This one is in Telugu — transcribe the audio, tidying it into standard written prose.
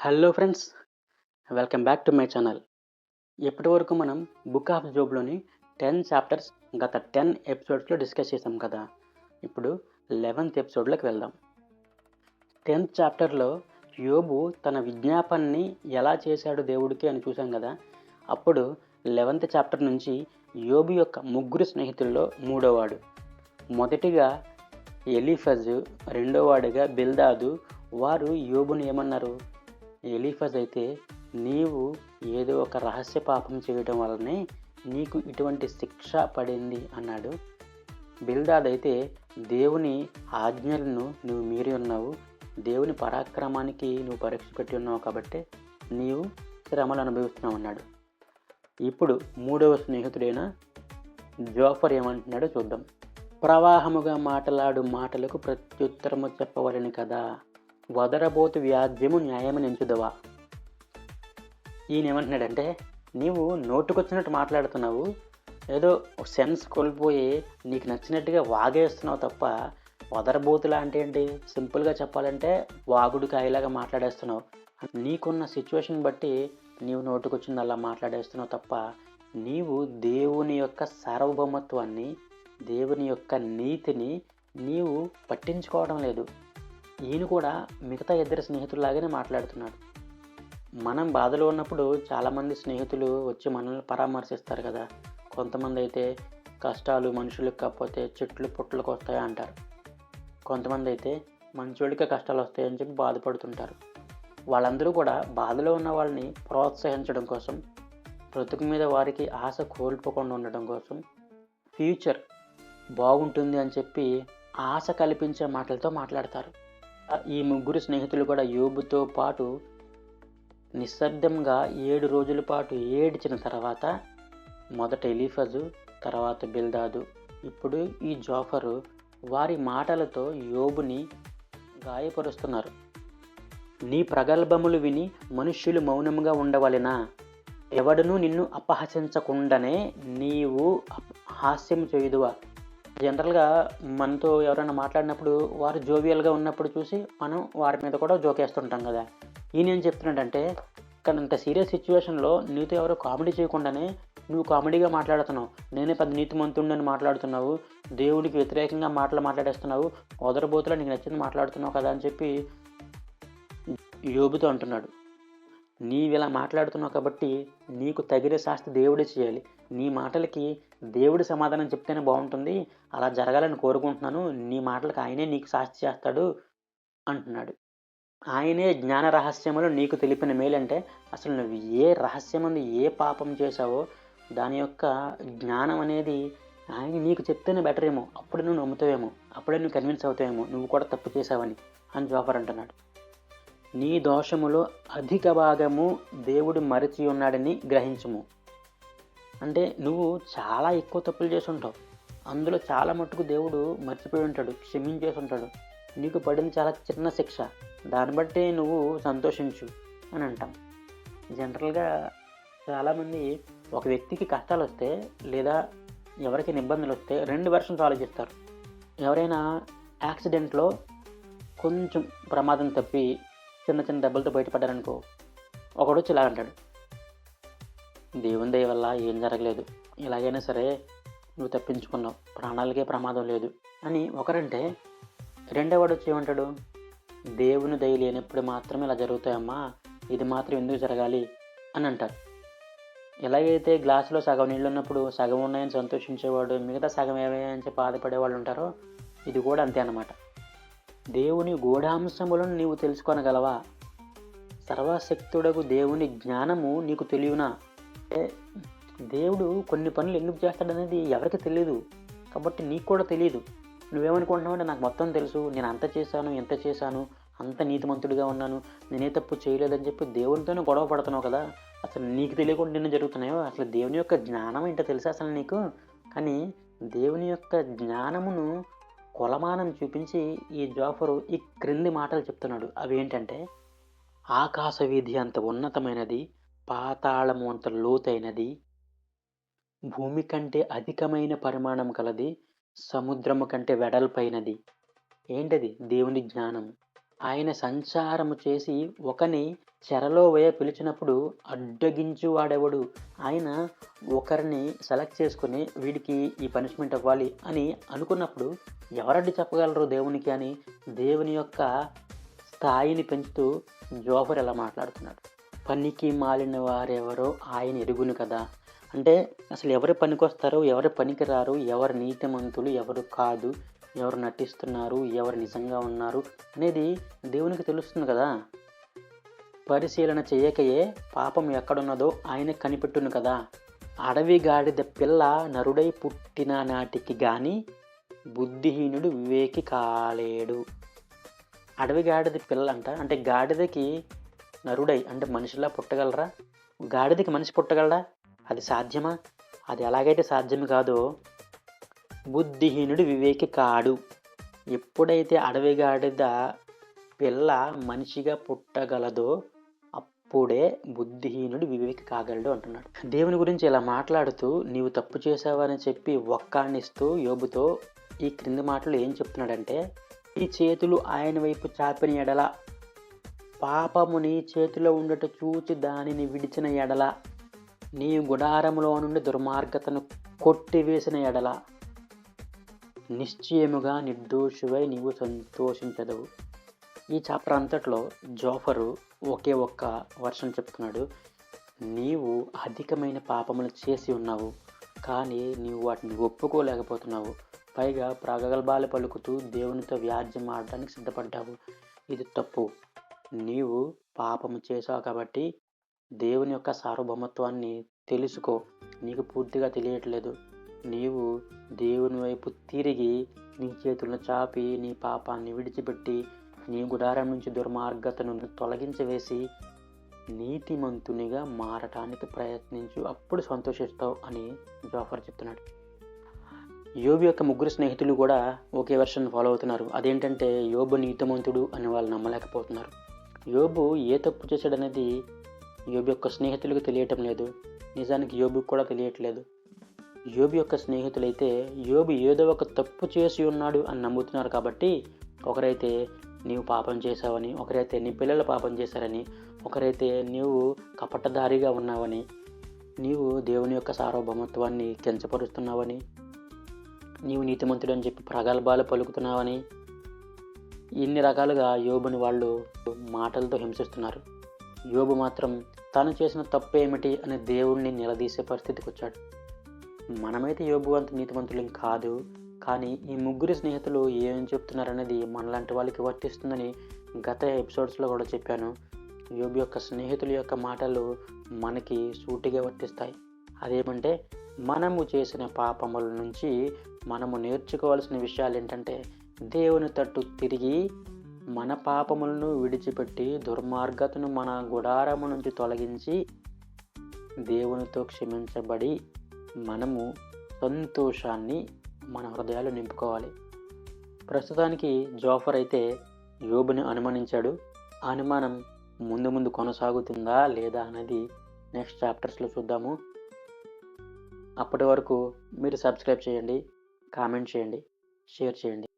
Hello friends, welcome back to my channel. ఇప్పటివరకు మనం బుక్ ఆఫ్ జోబ్లోని 10 చాప్టర్స్ గత 10 ఎపిసోడ్స్లో డిస్కస్ చేసాం కదా. ఇప్పుడు 11th ఎపిసోడ్లోకి వెళ్దాం. 10th చాప్టర్లో యోబు తన విజ్ఞాపనని ఎలా చేశాడు దేవుడికి అని చూసాం కదా. అప్పుడు 11th చాప్టర్ నుంచి యోబు యొక్క ముగ్గురు స్నేహితుల్లో మూడోవాడు, మొదటిగా ఎలీఫజు, రెండోవాడిగా బిల్దాదు. వారు యోబుని ఏమన్నారు? ఎలీఫజ్ అయితే, నీవు ఏదో ఒక రహస్య పాపం చేయడం వల్లనే నీకు ఇటువంటి శిక్ష పడింది అన్నాడు. బిల్దాద్ అయితే, దేవుని ఆజ్ఞలను నువ్వు మీరి ఉన్నావు, దేవుని పరాక్రమానికి నువ్వు పరీక్ష పెట్టి ఉన్నావు కాబట్టి నీవు శ్రమలు అనుభవిస్తున్నావు అన్నాడు. ఇప్పుడు మూడవ స్నేహితుడైన జోఫర్ ఏమంటున్నాడో చూద్దాం. ప్రవాహముగా మాటలాడు మాటలకు ప్రత్యుత్తరము చెప్పవలని కదా, వదరబోతు వ్యాజ్యము న్యాయమని ఎంచుదవా. ఈయన ఏమంటున్నాడంటే, నీవు నోటుకొచ్చినట్టు మాట్లాడుతున్నావు, ఏదో సెన్స్ కోల్పోయి నీకు నచ్చినట్టుగా వాగేస్తున్నావు తప్ప వదరబోతులా అంటే ఏంటి? సింపుల్గా చెప్పాలంటే వాగుడు కాయలాగా మాట్లాడేస్తున్నావు. నీకున్న సిచ్యువేషన్ బట్టి నీవు నోటుకొచ్చింది అలా మాట్లాడేస్తున్నావు తప్ప నీవు దేవుని యొక్క సార్వభౌమత్వాన్ని, దేవుని యొక్క నీతిని నీవు పట్టించుకోవడం లేదు. ఈయన కూడా మిగతా ఇద్దరు స్నేహితుల్లాగానే మాట్లాడుతున్నాడు. మనం బాధలో ఉన్నప్పుడు చాలామంది స్నేహితులు వచ్చి మనల్ని పరామర్శిస్తారు కదా. కొంతమంది అయితే కష్టాలు మనుషులకు కాకపోతే చెట్లు పుట్టలకు వస్తాయి అంటారు. కొంతమంది అయితే మంచోడికే కష్టాలు వస్తాయని చెప్పి బాధపడుతుంటారు. వాళ్ళందరూ కూడా బాధలో ఉన్న వాళ్ళని ప్రోత్సహించడం కోసం, బ్రతుకు మీద వారికి ఆశ కోల్పోకుండా ఉండడం కోసం, ఫ్యూచర్ బాగుంటుంది అని చెప్పి ఆశ కల్పించే మాటలతో మాట్లాడతారు. ఈ ముగ్గురు స్నేహితులు కూడా యోబుతో పాటు నిశ్శబ్దంగా 7 రోజుల పాటు ఏడ్చిన తర్వాత, మొదట ఎలీఫజు, తర్వాత బిల్దాదు, ఇప్పుడు ఈ జోఫరు వారి మాటలతో యోబుని గాయపరుస్తున్నారు. నీ ప్రగల్భములు విని మనుష్యులు మౌనముగా ఉండవలెనా, ఎవడునూ నిన్ను అపహసించకుండానే నీవు హాస్యం చేయుదువా. జనరల్గా మనతో ఎవరైనా మాట్లాడినప్పుడు వారు జోవియల్గా ఉన్నప్పుడు చూసి మనం వారి మీద కూడా జోకేస్తుంటాం కదా. ఈయన ఏం చెప్తున్నాడంటే, కానీ ఇంత సీరియస్ సిచ్యువేషన్లో నీతో ఎవరో కామెడీ చేయకుండానే నువ్వు కామెడీగా మాట్లాడుతున్నావు, నేనే పెద్ద నీతిమంతుడిని మాట్లాడుతున్నావు, దేవుడికి వ్యతిరేకంగా మాట్లాడేస్తున్నావు, వదరబోతులా నీకు నచ్చింది మాట్లాడుతున్నావు కదా అని చెప్పి యోబుతో అంటున్నాడు. నీవిలా మాట్లాడుతున్నావు కాబట్టి నీకు తగిన శాస్తి దేవుడే చేయాలి. నీ మాటలకి దేవుడి సమాధానం చెప్తేనే బాగుంటుంది, అలా జరగాలని కోరుకుంటున్నాను, నీ మాటలకు ఆయనే నీకు శాస్తి చేస్తాడు అంటున్నాడు. ఆయనే జ్ఞాన రహస్యములు నీకు తెలిపిన మేలంటే, అసలు నువ్వు ఏ రహస్యమందు ఏ పాపం చేశావో దాని యొక్క జ్ఞానం అనేది ఆయన నీకు చెప్తేనే బెటర్ ఏమో, అప్పుడే నువ్వు నమ్ముతావేమో, అప్పుడే నువ్వు కన్విన్స్ అవుతావేమో నువ్వు కూడా తప్పు చేశావని అని జోఫర్ అంటున్నాడు. నీ దోషములో అధిక భాగము దేవుడు మరచి ఉన్నాడని గ్రహించుము. అంటే నువ్వు చాలా ఎక్కువ తప్పులు చేసి ఉంటావు, అందులో చాలా మట్టుకు దేవుడు మర్చిపోయి ఉంటాడు, క్షమించేసి ఉంటాడు. నీకు పడింది చాలా చిన్న శిక్ష, దాన్ని బట్టి నువ్వు సంతోషించు అని అంటాం. జనరల్గా చాలామంది ఒక వ్యక్తికి కష్టాలు వస్తే లేదా ఎవరికైనా ఇబ్బందులు వస్తే 2 వెర్షన్స్ ఆలోచిస్తారు. ఎవరైనా యాక్సిడెంట్లో కొంచెం ప్రమాదం తప్పి చిన్న చిన్న దెబ్బలతో బయటపడ్డారనుకో, ఒకడు వచ్చి ఇలా అంటాడు, దేవుని దయ వల్ల ఏం జరగలేదు, ఇలాగైనా సరే నువ్వు తప్పించుకున్నావు, ప్రాణాలకే ప్రమాదం లేదు అని ఒకరంటే, రెండోవాడు వచ్చి ఏమంటాడు, దేవుని దయ లేనప్పుడు మాత్రమే ఇలా జరుగుతాయమ్మా, ఇది మాత్రం ఎందుకు జరగాలి అని అంటారు. ఎలాగైతే గ్లాసులో సగం నీళ్ళు ఉన్నప్పుడు సగం ఉన్నాయని సంతోషించేవాడు, మిగతా సగం ఏమయ్యాయని చెప్పి బాధపడేవాళ్ళు ఉంటారో, ఇది కూడా అంతే అన్నమాట. దేవుని గూఢాంశములను నీవు తెలుసుకొనగలవా, సర్వశక్తుడకు దేవుని జ్ఞానము నీకు తెలియనా. దేవుడు కొన్ని పనులు ఎందుకు చేస్తాడనేది ఎవరికి తెలియదు, కాబట్టి నీకు కూడా తెలియదు. నువ్వేమనుకుంటున్నావు అంటే, నాకు మొత్తం తెలుసు, నేను అంత చేశాను ఎంత చేశాను, అంత నీతిమంతుడిగా ఉన్నాను, నేనే తప్పు చేయలేదని చెప్పి దేవునితోనే గొడవ పడుతున్నావు కదా. అసలు నీకు తెలియకుండా నిన్ను జరుగుతున్నాయో, అసలు దేవుని యొక్క జ్ఞానం ఏంటో తెలుసా అసలు నీకు. కానీ దేవుని యొక్క జ్ఞానమును కొలమానం చూపించి ఈ జోఫరు ఈ క్రింది మాటలు చెప్తున్నాడు. అవి ఏంటంటే, ఆకాశ వీధి అంత ఉన్నతమైనది, పాతాళము అంత లోతైనది, భూమి కంటే అధికమైన పరిమాణం కలది, సముద్రము కంటే వెడల్పైనది. ఏంటది? దేవుని జ్ఞానం. ఆయన సంచారము చేసి ఒకని చెరలో పిలిచినప్పుడు అడ్డగించు వాడెవడు? ఆయన ఒకరిని సెలెక్ట్ చేసుకొని వీడికి ఈ పనిష్మెంట్ ఇవ్వాలి అని అనుకున్నప్పుడు ఎవరడ్డి చెప్పగలరు దేవునికి అని దేవుని యొక్క స్థాయిని పెంచుతూ జోఫర్ ఇలా మాట్లాడుతున్నాడు. పనికి మాలిన వారెవరో ఆయన ఎరుగును కదా. అంటే అసలు ఎవరు పనికొస్తారు, ఎవరు పనికి రారు, ఎవరు నీతిమంతులు, ఎవరు కాదు, ఎవరు నటిస్తున్నారు, ఎవరు నిజంగా ఉన్నారు అనేది దేవునికి తెలుస్తుంది కదా. పరిశీలన చేయకయే పాపం ఎక్కడున్నదో ఆయన కనిపెట్టును కదా. అడవి గాడిద పిల్ల నరుడై పుట్టిన నాటికి గాని బుద్ధిహీనుడు వివేకి కాలేడు. అడవి గాడిద పిల్ల అంటే గాడిదకి నరుడై అంటే మనిషిలా పుట్టగలరా? గాడిదకి మనిషి పుట్టగలరా? అది సాధ్యమా? అది ఎలాగైతే సాధ్యం కాదో బుద్ధిహీనుడు వివేకి కాడు. ఎప్పుడైతే అడవి గాడిద పిల్ల మనిషిగా పుట్టగలదో అప్పుడే బుద్ధిహీనుడు వివేకి కాగలడు అంటున్నాడు. దేవుని గురించి ఇలా మాట్లాడుతూ నీవు తప్పు చేశావని చెప్పి ఒక్కాణిస్తూ యోబుతో ఈ క్రింది మాటలు ఏం చెప్తున్నాడంటే, ఈ చేతులు ఆయన వైపు చాపిన ఎడల, పాపము నీ చేతిలో ఉండట చూచి దానిని విడిచిన ఎడల, నీ గుడారములో నుండి దుర్మార్గతను కొట్టివేసిన ఎడల, నిశ్చయముగా నిర్దోషివై నీవు సంతోషించదవు. ఈ చాప్టర్ అంతట్లో జోఫరు ఒకే ఒక్క వర్షం చెప్తున్నాడు. నీవు అధికమైన పాపములు చేసి ఉన్నావు, కానీ నీవు వాటిని ఒప్పుకోలేకపోతున్నావు. పైగా ప్రగల్భాలు పలుకుతూ దేవునితో వ్యాజ్యం ఆడడానికి సిద్ధపడ్డావు. ఇది తప్పు. నీవు పాపము చేశావు కాబట్టి దేవుని యొక్క సార్వభౌమత్వాన్ని తెలుసుకో. నీకు పూర్తిగా తెలియట్లేదు. నీవు దేవుని వైపు తిరిగి నీ చేతులను చాపి నీ పాపాన్ని విడిచిపెట్టి నీ గుడారం నుంచి దుర్మార్గతను తొలగించవేసి నీతిమంతునిగా మారటానికి ప్రయత్నించు, అప్పుడు సంతోషిస్తావు అని జోఫర్ చెప్తున్నాడు. యోబు యొక్క ముగ్గురు స్నేహితులు కూడా ఒకే వెర్షన్ ఫాలో అవుతున్నారు. అదేంటంటే యోబు నీతిమంతుడు అని వాళ్ళు నమ్మలేకపోతున్నారు. యోబు ఏ తప్పు చేశాడనేది యోబు యొక్క స్నేహితులకు తెలియటం లేదు. నిజానికి యోబుకు కూడా తెలియట్లేదు. యోబు యొక్క స్నేహితులైతే యోబు ఏదో ఒక తప్పు చేసి ఉన్నాడు అని నమ్ముతున్నారు. కాబట్టి ఒకరైతే నీవు పాపం చేశావని, ఒకరైతే నీ పిల్లలు పాపం చేశారని, ఒకరైతే నీవు కపటదారిగా ఉన్నావని, నీవు దేవుని యొక్క సార్వభౌమత్వాన్ని కించపరుస్తున్నావని, నీవు నీతిమంతుడు అని చెప్పి ప్రగల్భాలు పలుకుతున్నావని, ఇన్ని రకాలుగా యోబుని వాళ్ళు మాటలతో హింసిస్తున్నారు. యోబు మాత్రం తను చేసిన తప్పు ఏమిటి అని దేవుణ్ణి నిలదీసే పరిస్థితికి వచ్చాడు. మనమైతే యోబు అంత నీతిమంతులం కాదు, కానీ ఈ ముగ్గురు స్నేహితులు ఏం చెప్తున్నారనేది మనలాంటి వాళ్ళకి వర్తిస్తుందని గత ఎపిసోడ్స్లో కూడా చెప్పాను. యోబు యొక్క స్నేహితుల యొక్క మాటలు మనకి సూటిగా వర్తిస్తాయి. అదేమంటే మనము చేసిన పాపముల నుంచి మనము నేర్చుకోవాల్సిన విషయాలు ఏంటంటే, దేవుని తట్టు తిరిగి మన పాపములను విడిచిపెట్టి దుర్మార్గతను మన గుడారము నుంచి తొలగించి దేవునితో క్షమించబడి మనము సంతోషాన్ని మన హృదయాలు నింపుకోవాలి. ప్రస్తుతానికి జోఫర్ అయితే యోబుని అనుమానించాడు. ఆ అనుమానం ముందు ముందు కొనసాగుతుందా లేదా అనేది నెక్స్ట్ చాప్టర్స్లో చూద్దాము. అప్పటి వరకు మీరు సబ్స్క్రైబ్ చేయండి, కామెంట్ చేయండి, షేర్ చేయండి.